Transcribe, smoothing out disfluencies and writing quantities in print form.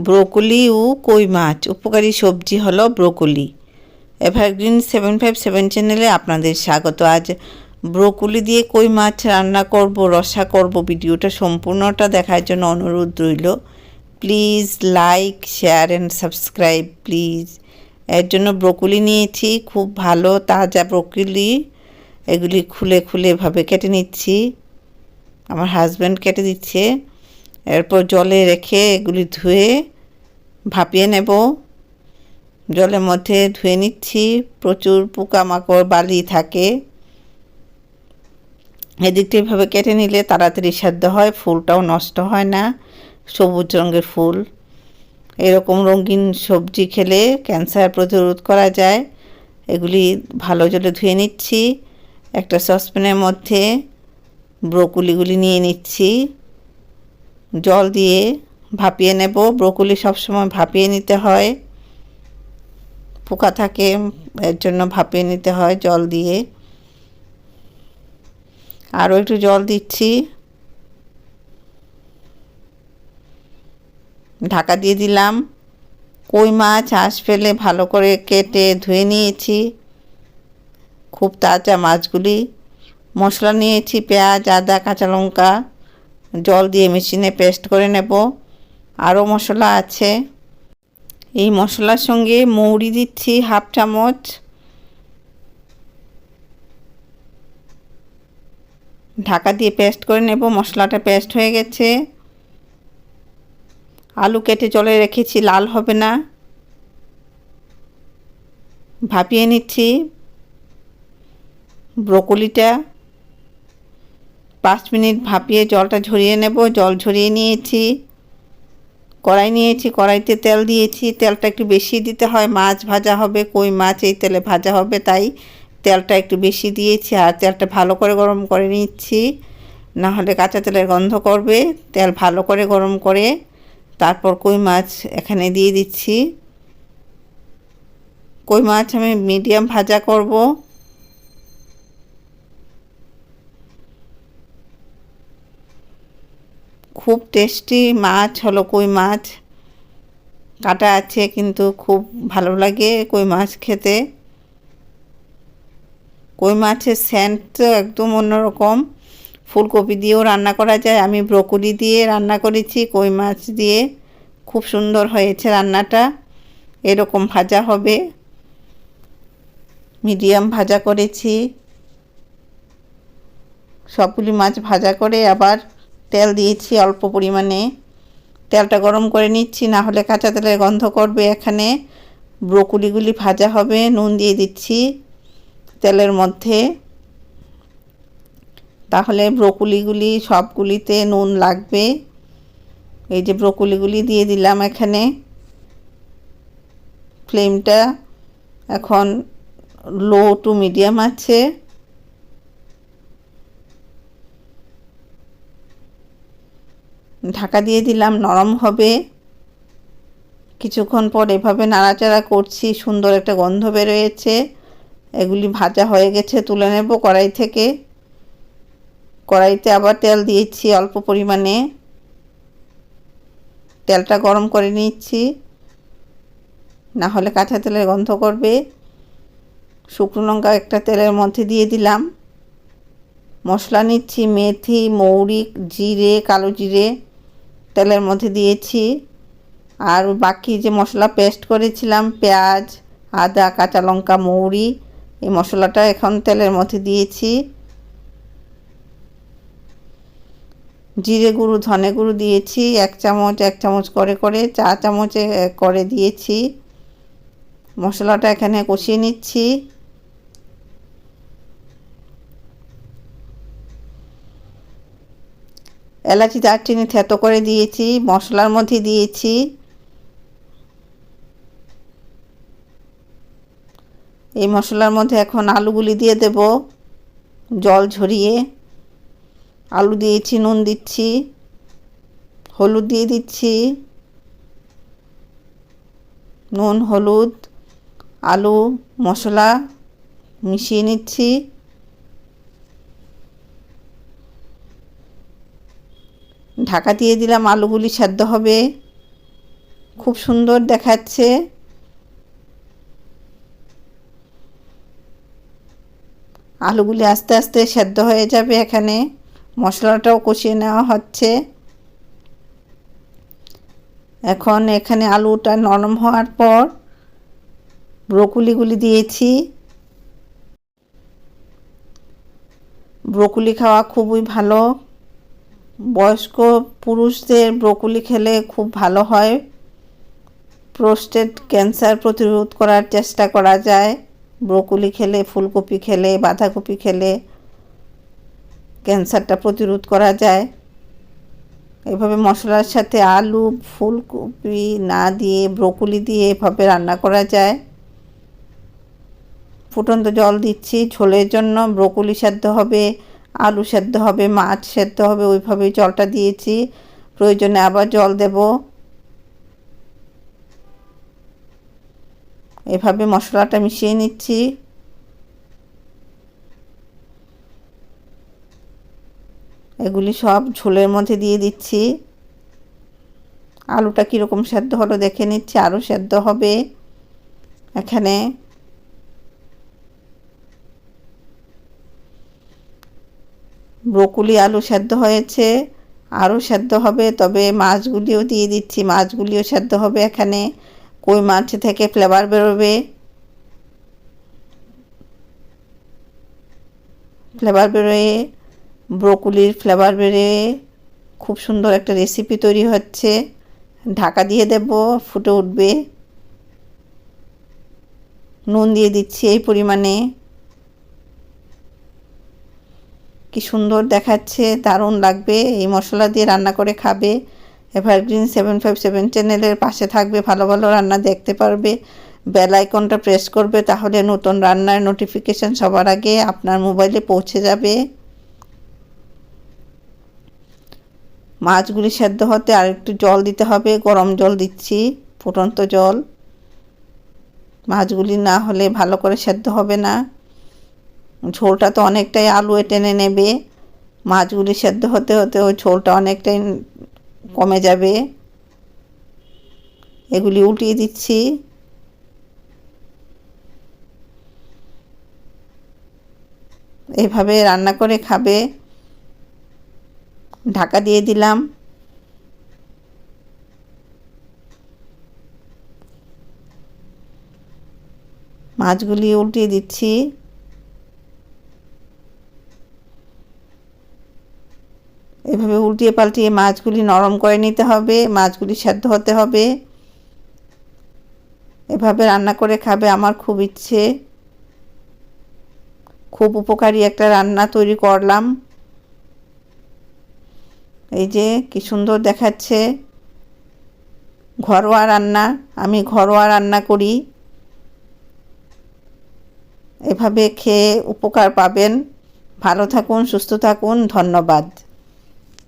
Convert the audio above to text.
Broccoli ও কই মাছ উপকারী সবজি হলো ব্রোকলি। এভারগ্রিন 757 চ্যানেলে আপনাদের স্বাগত। আজ ব্রোকলি দিয়ে কই মাছ রান্না করব, রসা করব। ভিডিওটা সম্পূর্ণটা দেখার জন্য অনুরোধ রইল। Please like, share and subscribe please. এর জন্য ব্রোকলি নিয়েছি, খুব ভালো তাজা ব্রোকলি। এগুলি খুলে খুলে এভাবে কেটে নিচ্ছি, আমার হাজব্যান্ড কেটে দিচ্ছে। এরপর জলে রেখে এগুলি ধুয়ে ভাপিয়ে নেব। জলের মধ্যে ধুয়ে নিচ্ছি, প্রচুর পোকামাকড় বালি থাকে। এদিকটা এভাবে কেটে নিলে তাড়াতাড়ি সেদ্ধ হয়, ফুলটাও নষ্ট হয় না। সবুজ রঙের ফুল। এরকম রঙিন সবজি খেলে ক্যান্সার প্রতিরোধ করা যায়। এগুলি ভালো জলে ধুয়ে নিচ্ছি। একটা সসপ্যানের মধ্যে ব্রোকলিগুলি নিয়ে নিচ্ছি, জল দিয়ে ভাপিয়ে নেব। ব্রোকলি সবসময় ভাপিয়ে নিতে হয়, পোকা থাকে, এর জন্য ভাপিয়ে নিতে হয় জল দিয়ে। আরও একটু জল দিচ্ছি, ঢাকা দিয়ে দিলাম। কই মাছ আঁশ ফেলে ভালো করে কেটে ধুয়ে নিয়েছি, খুব তাজা মাছগুলি। মশলা নিয়েছি পেঁয়াজ, আদা, কাঁচা লঙ্কা, জল দিয়ে মেশিনে পেস্ট করে নেব। আরও মশলা আছে। এই মশলার সঙ্গে মৌরি দিচ্ছি হাফ চামচ, ঢাকা দিয়ে পেস্ট করে নেব। মশলাটা পেস্ট হয়ে গেছে। আলু কেটে জলে রেখেছি, লাল হবে না। ভাপিয়ে নিচ্ছি ব্রোকলিটা। 5 মিনিট ভাপিয়ে জলটা ঝরিয়ে নেব। জল ঝরিয়ে নিয়েছি। কড়াই নিয়েছি, কড়াইতে তেল দিয়েছি। তেলটা একটু বেশি দিতে হয়, মাছ ভাজা হবে, কই মাছ এই তেলে ভাজা হবে, তাই তেলটা একটু বেশি দিয়েছি। আর তেলটা ভালো করে গরম করে নিচ্ছি, না হলে কাঁচা তেলের গন্ধ করবে। তেল ভালো করে গরম করে তারপর কই মাছ এখানে দিয়ে দিচ্ছি। কই মাছ আমি মিডিয়াম ভাজা করব। খুব টেস্টি মাছ হলো কই মাছ। কাটা আছে কিন্তু খুব ভালো লাগে কই মাছ খেতে। কই মাছের সেন্ট তো একদম অন্যরকম। ফুলকপি দিয়েও রান্না করা যায়, আমি ব্রোকলি দিয়ে রান্না করেছি। কই মাছ দিয়ে খুব সুন্দর হয়েছে রান্নাটা। এরকম ভাজা হবে, মিডিয়াম ভাজা করেছি। সবগুলি মাছ ভাজা করে আবার তেল দিয়েছি অল্প পরিমাণে। তেলটা গরম করে নিচ্ছি, না হলে কাঁচা তেলের গন্ধ করবে। এখানে ব্রোকলিগুলি ভাজা হবে। নুন দিয়ে দিচ্ছি তেলের মধ্যে, তাহলে ব্রোকলিগুলি সবগুলিতে নুন লাগবে। এই যে ব্রোকলিগুলি দিয়ে দিলাম এখানে। ফ্লেমটা এখন লো টু মিডিয়াম আছে। ঢাকা দিয়ে দিলাম, নরম হবে। কিছুক্ষণ পর এভাবে নাড়াচাড়া করছি, সুন্দর একটা গন্ধ বেরোয়েছে। এগুলি ভাজা হয়ে গেছে, তুলে নেব কড়াই থেকে। কড়াইতে আবার তেল দিয়েছি অল্প পরিমাণে। তেলটা গরম করে নিচ্ছি, না হলে কাঁচা তেলের গন্ধ করবে। শুকনো লঙ্কা একটা তেলের মধ্যে দিয়ে দিলাম। মশলা নিচ্ছি মেথি, মৌরি, জিরে, কালো জিরে তেলের মধ্যে দিয়েছি। আর বাকি যে মশলা পেস্ট করেছিলাম পেঁয়াজ, আদা, কাঁচা লঙ্কা, মৌরি, এই মশলাটা এখন তেলের মধ্যে দিয়েছি। জিরে গুঁড়ো, ধনে গুঁড়ো দিয়েছি 1 চামচ 1 চামচ করে করে 4 চামচে করে দিয়েছি। মশলাটা এখানে কষিয়ে নিচ্ছি। এলাচি, দারচিনি থেতো করে দিয়েছি, মশলার মধ্যে দিয়েছি। এই মশলার মধ্যে এখন আলুগুলি দিয়ে দেব জল ঝরিয়ে। আলু দিয়েছি, নুন দিচ্ছি, হলুদ দিয়ে দিচ্ছি। নুন, হলুদ, আলু, মশলা মিশিয়ে নিচ্ছি। ঢাকা দিয়ে দিলাম, আলুগুলি সেদ্ধ হবে। খুব সুন্দর দেখাচ্ছে। আলুগুলি আস্তে আস্তে সেদ্ধ হয়ে যাবে। এখানে মশলাটাও কষিয়ে নেওয়া হচ্ছে। এখন এখানে আলুটা নরম হওয়ার পর ব্রোকলিগুলি দিয়েছি। ব্রোকলি খাওয়া খুবই ভালো। বয়স্ক পুরুষদের ব্রোকলি খেলে খুব ভালো হয়। প্রোস্টেট ক্যান্সার প্রতিরোধ করার চেষ্টা করা যায় ব্রোকলি খেলে, ফুলকপি খেলে, বাঁধাকপি খেলে ক্যান্সারটা প্রতিরোধ করা যায়। এভাবে মশলার সাথে আলু, ফুলকপি না দিয়ে ব্রোকলি দিয়ে এভাবে রান্না করা যায়। ফুটন্ত জল দিচ্ছি ঝোলের জন্য। ব্রোকলি সেদ্ধ হবে, আলু সেদ্ধ হবে, মাছ সেদ্ধ হবে, ওইভাবেই জলটা দিয়েছি। প্রয়োজনে আবার জল দেব। এভাবে মশলাটা মিশিয়ে নিচ্ছি। এগুলি সব ঝোলের মধ্যে দিয়ে দিচ্ছি। আলুটা কীরকম সেদ্ধ হলো দেখে নিচ্ছি। আরও সেদ্ধ হবে। এখানে ব্রোকলি আলু সেদ্ধ হয়েছে, আরও সেদ্ধ হবে। তবে মাছগুলিও দিয়ে দিচ্ছি, মাছগুলিও সেদ্ধ হবে। এখানে কই মাছ থেকে ফ্লেভার বেরোবে। ফ্লেভার বেরোয়, ব্রোকলির ফ্লেভার বেরোয় খুব সুন্দর একটা রেসিপি তৈরি হচ্ছে। ঢাকা দিয়ে দেব, ফুটে উঠবে। নুন দিয়ে দিচ্ছি এই পরিমাণে। কি সুন্দর দেখাচ্ছে, দারুণ লাগবে। এই মশলা দিয়ে রান্না করে খাবে। এভারগ্রিন 757 চ্যানেলের পাশে থাকবে, ভালো ভালো রান্না দেখতে পারবে। বেল আইকনটা প্রেস করবে, তাহলে নতুন রান্নার নোটিফিকেশন সবার আগে আপনার মোবাইলে পৌঁছে যাবে। মাছগুলি সেদ্ধ হতে আর একটু জল দিতে হবে। গরম জল দিচ্ছি, ফুটন্ত জল। মাছগুলি না হলে ভালো করে সেদ্ধ হবে না। ঝোলটা তো অনেকটাই আলু টেনে নেবে। মাছগুলি সেদ্ধ হতে হতে ওই ঝোলটা অনেকটাই কমে যাবে। এগুলি উল্টিয়ে দিচ্ছি। এভাবে রান্না করে খাবে। ঢাকা দিয়ে দিলাম। মাছগুলি উল্টিয়ে দিচ্ছি। এভাবে উল্টিয়ে পাল্টিয়ে মাছগুলি নরম করে নিতে হবে। মাছগুলি সেদ্ধ হতে হবে। এভাবে রান্না করে খাবে। আমার খুব ইচ্ছে। খুব উপকারী একটা রান্না তৈরি করলাম। এই যে কি সুন্দর দেখাচ্ছে। ঘরোয়া রান্না, আমি ঘরোয়া রান্না করি। এভাবে খেয়ে উপকার পাবেন। ভালো থাকুন, সুস্থ থাকুন। ধন্যবাদ।